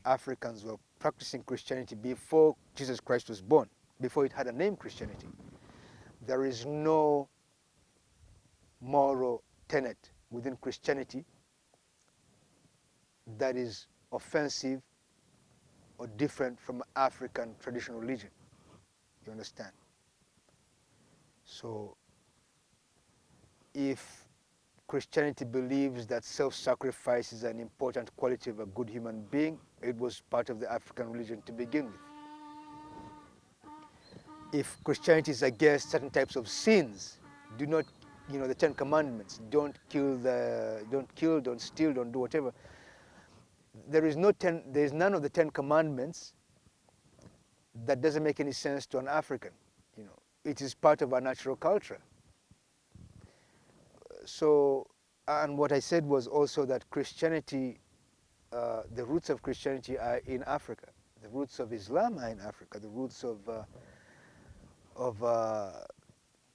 Africans were practicing Christianity before Jesus Christ was born, before it had a name Christianity. There is no moral tenet within Christianity that is offensive or different from African traditional religion. You understand? So if Christianity believes that self-sacrifice is an important quality of a good human being, it was part of the African religion to begin with. If Christianity is against certain types of sins, do not, the 10 Commandments, don't kill, don't steal, don't do whatever. There is none of the 10 Commandments that doesn't make any sense to an African. It is part of our natural culture. So, and what I said was also that Christianity, the roots of Christianity are in Africa. The roots of Islam are in Africa. The roots of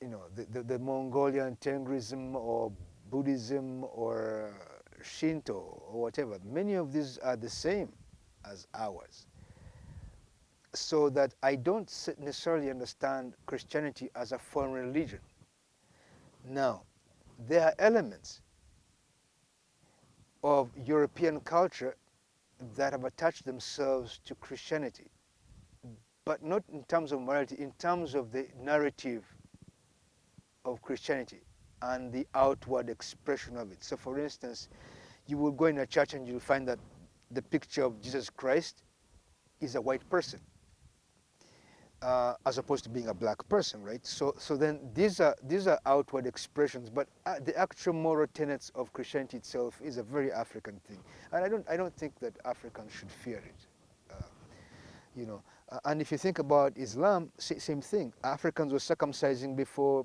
the Mongolian Tengrism or Buddhism or Shinto or whatever. Many of these are the same as ours. So that I don't necessarily understand Christianity as a foreign religion. Now, there are elements of European culture that have attached themselves to Christianity, but not in terms of morality, in terms of the narrative of Christianity and the outward expression of it. So for instance, you will go in a church and you'll find that the picture of Jesus Christ is a white person, as opposed to being a black person, right? So then these are outward expressions, but the actual moral tenets of Christianity itself is a very African thing, and I don't think that Africans should fear it. And if you think about Islam, same thing. Africans were circumcising before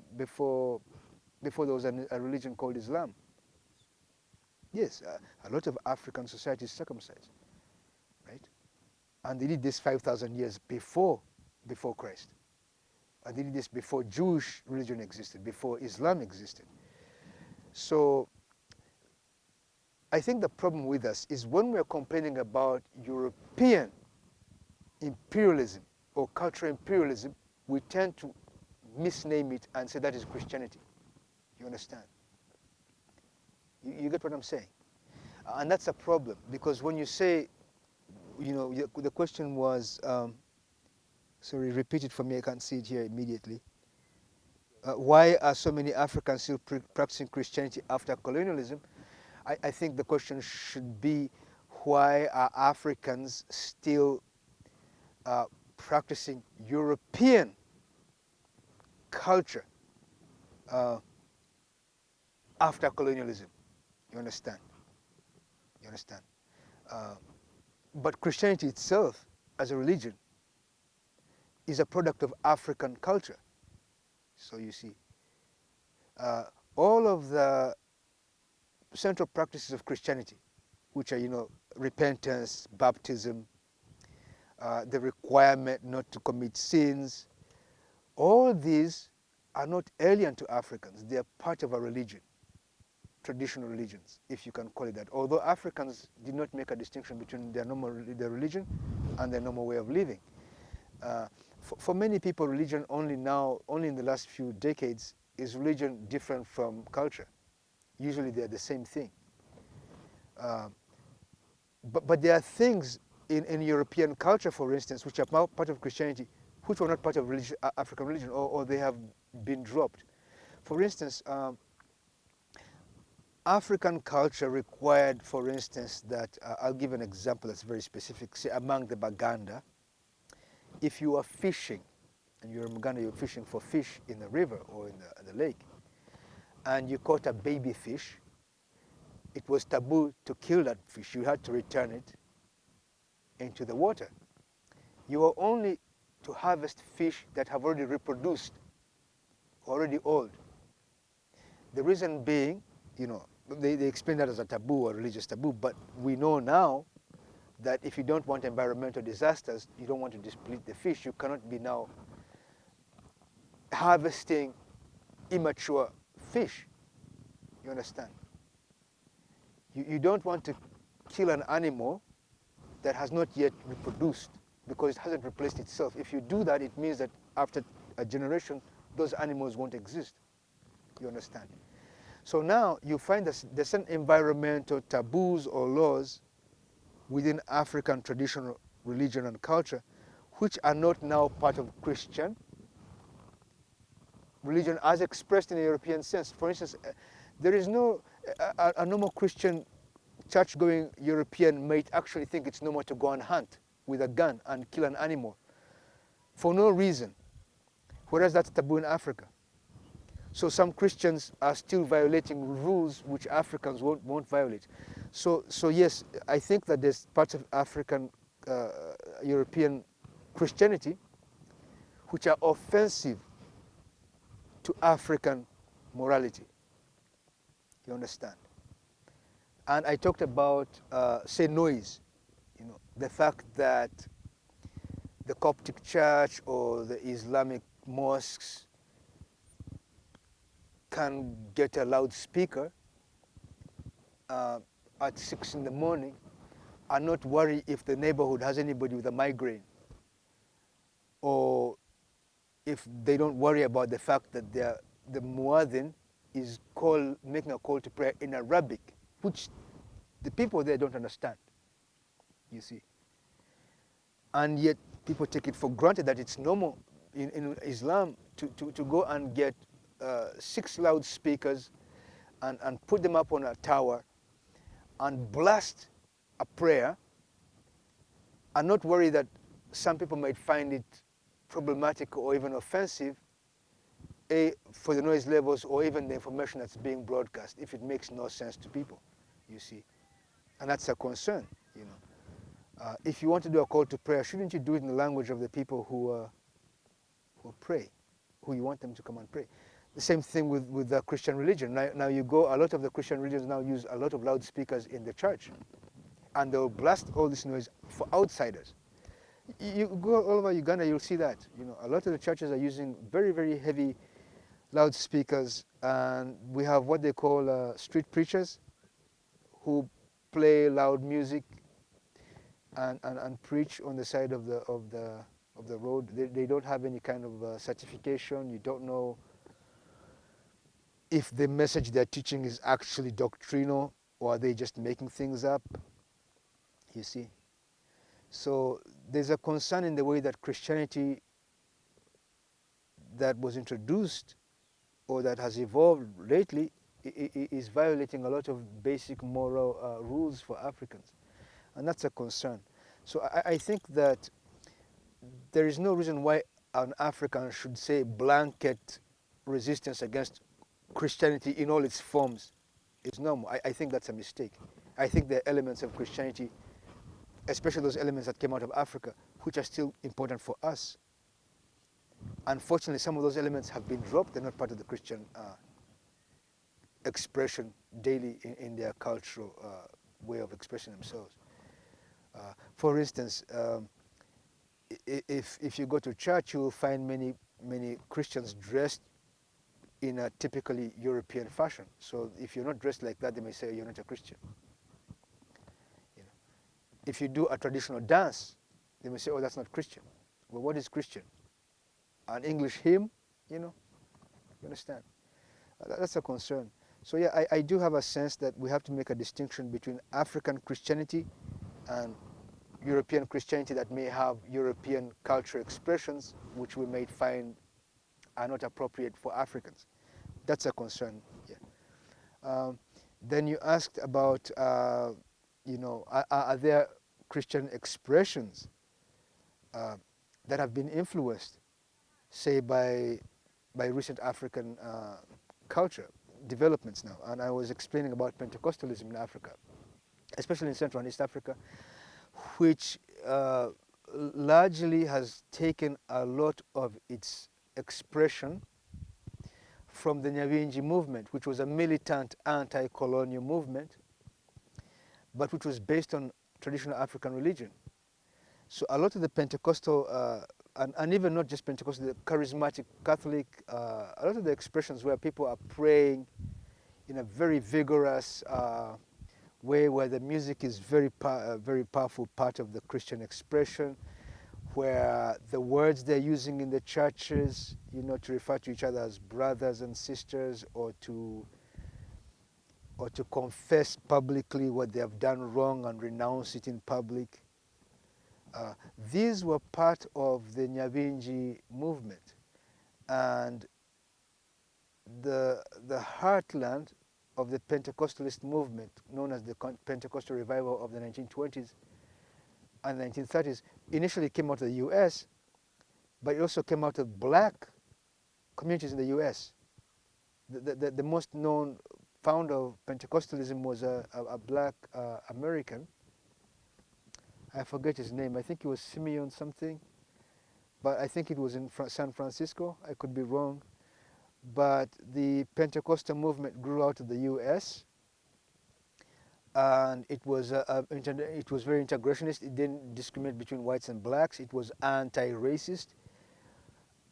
there was a religion called Islam. Yes, a lot of African societies circumcised, right? And they did this 5,000 years before Christ. And they did this before Jewish religion existed, before Islam existed. So I think the problem with us is when we're complaining about European imperialism or cultural imperialism, we tend to misname it and say that is Christianity. You understand? You get what I'm saying? And that's a problem, because when you say, the question was, sorry, repeat it for me, I can't see it here immediately. Why are so many Africans still practicing Christianity after colonialism? I think the question should be, why are Africans still practicing European culture after colonialism? You understand? But Christianity itself, as a religion, is a product of African culture. So you see, all of the central practices of Christianity, which are, repentance, baptism, the requirement not to commit sins, all these are not alien to Africans. They are part of our religion, traditional religions, if you can call it that. Although Africans did not make a distinction between their religion and their normal way of living. For many people, religion only in the last few decades, is religion different from culture. Usually they're the same thing. But there are things in European culture, for instance, which are part of Christianity, which were not part of African religion, or they have been dropped. For instance, African culture required, for instance, that, I'll give an example that's very specific. Say, among the Baganda, if you are fishing, and you're in Uganda, you're fishing for fish in the river or in the lake, and you caught a baby fish, it was taboo to kill that fish. You had to return it into the water. You were only to harvest fish that have already reproduced, already old. The reason being, they explain that as a taboo or religious taboo, but we know now that if you don't want environmental disasters, you don't want to deplete the fish, you cannot be now harvesting immature fish. You understand? You don't want to kill an animal that has not yet reproduced because it hasn't replaced itself. If you do that, it means that after a generation, those animals won't exist. You understand? So now you find that there's some environmental taboos or laws within African traditional religion and culture which are not now part of Christian religion as expressed in a European sense. For instance, there is no, a normal Christian church-going European might actually think it's normal to go and hunt with a gun and kill an animal for no reason, whereas that's taboo in Africa. So some Christians are still violating rules which Africans won't violate. So yes, I think that there's parts of African, European Christianity which are offensive to African morality. You understand? And I talked about, say, noise. You know, the fact that the Coptic Church or the Islamic mosques can get a loudspeaker at 6 in the morning and not worry if the neighborhood has anybody with a migraine, or if they don't worry about the fact that the muadhin is making a call to prayer in Arabic, which the people there don't understand, you see. And yet people take it for granted that it's normal in Islam to go and get 6 loudspeakers and put them up on a tower and blast a prayer and not worry that some people might find it problematic or even offensive for the noise levels or even the information that's being broadcast, if it makes no sense to people, you see. And that's a concern, you know. If you want to do a call to prayer, shouldn't you do it in the language of the people who pray, who you want them to come and pray? The same thing with the Christian religion. Now you go, a lot of the Christian religions now use a lot of loudspeakers in the church, and they'll blast all this noise for outsiders. You go all over Uganda, you'll see that. You know, a lot of the churches are using very, very heavy loudspeakers, and we have what they call street preachers who play loud music and preach on the side of the road. They don't have any kind of certification. You don't know if the message they're teaching is actually doctrinal or are they just making things up, you see. So there's a concern in the way that Christianity that was introduced or that has evolved lately is violating a lot of basic moral rules for Africans. And that's a concern. So I think that there is no reason why an African should say blanket resistance against Christianity in all its forms is normal. I think that's a mistake. I think there are elements of Christianity, especially those elements that came out of Africa, which are still important for us. Unfortunately, some of those elements have been dropped. They're not part of the Christian expression daily in their cultural way of expressing themselves. For instance, if you go to church, you will find many Christians dressed in a typically European fashion. So if you're not dressed like that, they may say you're not a Christian. You know, if you do a traditional dance, they may say, oh, that's not Christian. Well, what is Christian? An English hymn, you know? You understand? That's a concern. So yeah, I do have a sense that we have to make a distinction between African Christianity and European Christianity that may have European cultural expressions which we may find are not appropriate for Africans. That's a concern. Yeah. Then you asked about, you know, are there Christian expressions that have been influenced, say, by recent African culture developments now? And I was explaining about Pentecostalism in Africa, especially in Central and East Africa, which largely has taken a lot of its expression from the Nyahbinghi movement, which was a militant anti-colonial movement, but which was based on traditional African religion. So a lot of the Pentecostal, and even not just Pentecostal, the charismatic Catholic, a lot of the expressions where people are praying in a very vigorous where the music is very powerful part of the Christian expression, where the words they're using in the churches, to refer to each other as brothers and sisters, or to confess publicly what they have done wrong and renounce it in public. These were part of the Nyahbinghi movement, and the heartland of the Pentecostalist movement, known as the Pentecostal Revival of the 1920s and 1930s, initially came out of the U.S., but it also came out of black communities in the U.S. The most known founder of Pentecostalism was a black American. I forget his name. I think it was Simeon something, but I think it was in San Francisco. I could be wrong. But the Pentecostal movement grew out of the U.S., and it was very integrationist. It didn't discriminate between whites and blacks. It was anti-racist,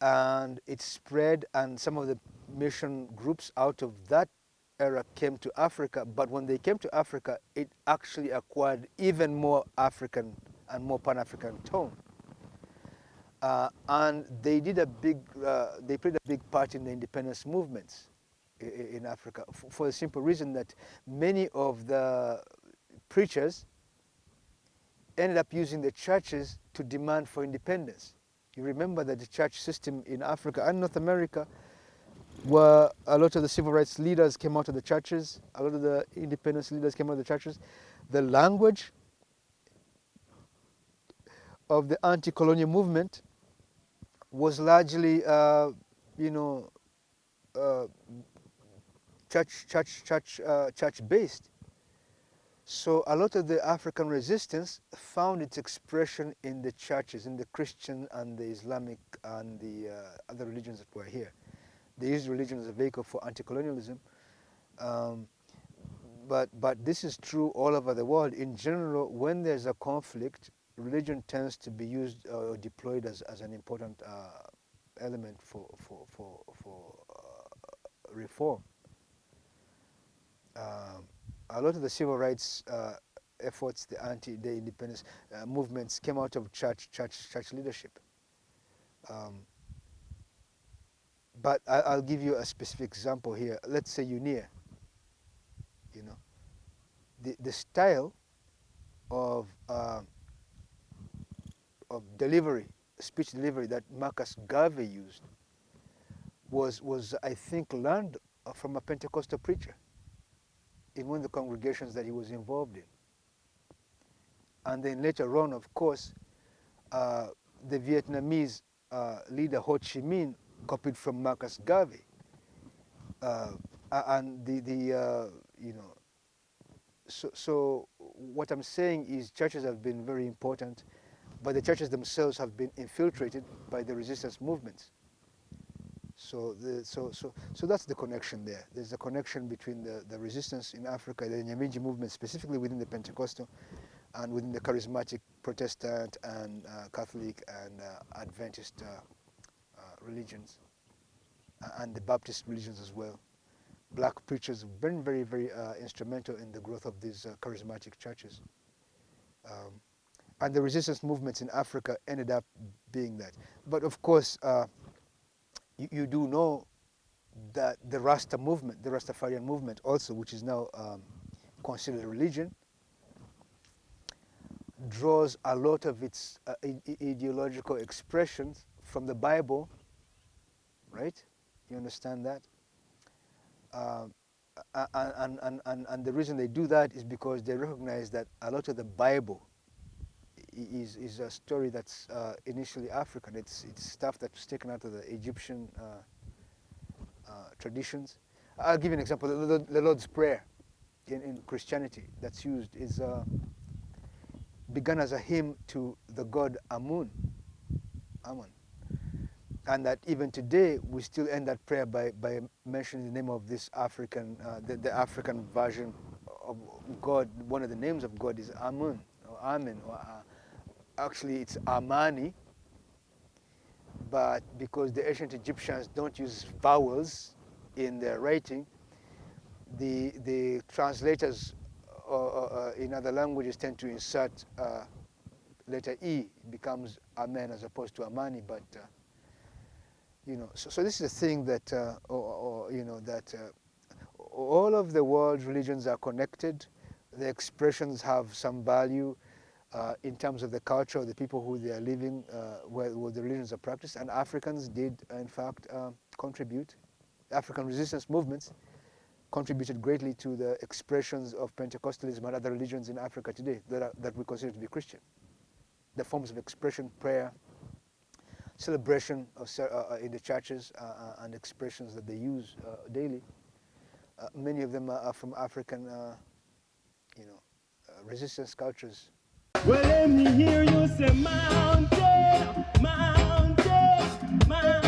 and it spread. And some of the mission groups out of that era came to Africa. But when they came to Africa, it actually acquired even more African and more Pan-African tone. And they played a big part in the independence movements in Africa, for the simple reason that many of the preachers ended up using the churches to demand for independence. You remember that the church system in Africa and North America, where a lot of the civil rights leaders came out of the churches, a lot of the independence leaders came out of the churches. The language of the anti-colonial movement was largely, church-based. So a lot of the African resistance found its expression in the churches, in the Christian and the Islamic and the other religions that were here. They used religion as a vehicle for anti-colonialism. But this is true all over the world. In general, when there's a conflict, religion tends to be used or deployed as an important element for reform. A lot of the civil rights efforts, the independence movements came out of church leadership. But I'll give you a specific example here. Let's say UNIA. The style of delivery, speech delivery that Marcus Garvey used was I think learned from a Pentecostal preacher in one of the congregations that he was involved in. And then later on, of course, the Vietnamese leader Ho Chi Minh copied from Marcus Garvey. And so what I'm saying is churches have been very important, but the churches themselves have been infiltrated by the resistance movements. So that's the connection there. There's a connection between the resistance in Africa, the Nyahbinghi movement, specifically within the Pentecostal, and within the charismatic, Protestant, and Catholic, and Adventist religions, and the Baptist religions as well. Black preachers have been very, very instrumental in the growth of these charismatic churches. And the resistance movements in Africa ended up being that. But of course, you do know that the Rasta movement, the Rastafarian movement also, which is now considered a religion, draws a lot of its ideological expressions from the Bible, right? You understand that? And the reason they do that is because they recognize that a lot of the Bible is a story that's initially African. It's stuff that was taken out of the Egyptian traditions. I'll give you an example. The Lord's Prayer in Christianity that's used is began as a hymn to the god Amun. And that even today we still end that prayer by mentioning the name of this African, the African version of God. One of the names of God is Amun or Amen, or actually it's Amani. But because the ancient Egyptians don't use vowels in their writing, the translators in other languages tend to insert letter E, it becomes Amen as opposed to Amani, but so this is a thing that, that all of the world's religions are connected. The expressions have some value in terms of the culture of the people who they are living, where the religions are practiced, and Africans did, in fact, contribute. African resistance movements contributed greatly to the expressions of Pentecostalism and other religions in Africa today that we consider to be Christian. The forms of expression, prayer, celebration in the churches, and expressions that they use daily. Many of them are from African, resistance cultures. Well, let me hear you say mountain, mountain, mountain.